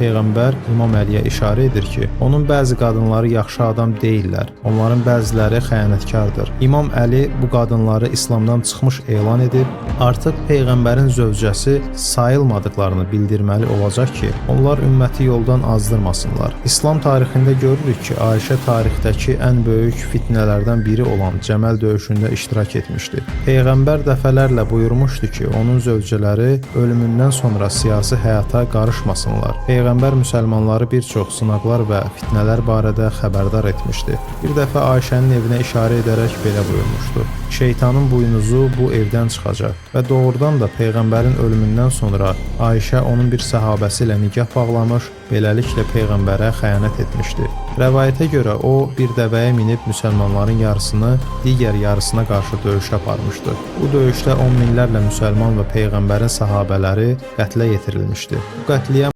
Peyğəmbər İmam Əliyə işarə edir ki, onun bəzi qadınları yaxşı adam deyillər, onların bəziləri xəyanətkardır. İmam Əli bu qadınları İslamdan çıxmış elan edib, artıq Peyğəmbərin zövcəsi sayılmadıqlarını bildirməli olacaq ki, onlar ümməti yoldan azdırmasınlar. İslam tarixində görürük ki, Ayşə tarixdəki ən böyük fitnələrdən biri olan Cəməl döyüşündə iştirak etmişdi. Peyğəmbər dəfələrlə buyurmuşdu ki, onun zövcələri ölümündən sonra siyasi həyata qarışmasınlar. Peyğəmbər müsəlmanları bir çox sınaqlar və fitnələr barədə xəbərdar etmişdi. Bir dəfə Ayşənin evinə işarə edərək belə buyurmuşdu: "Şeytanın buynuzu bu evdən çıxacaq." Və doğrudan da Peyğəmbərin ölümündən sonra Ayşə onun bir səhabəsi ilə nikah bağlamış, beləliklə Peyğəmbərə xəyanət etmişdi. Rəvayətə görə o bir dəvəyə minib müsəlmanların yarısını digər yarısına qarşı döyüşə aparmışdı. Bu döyüşdə on minlərlə müsəlman və Peyğəmbərin səhabələri qətlə yetirilmişdi. Bu qətliam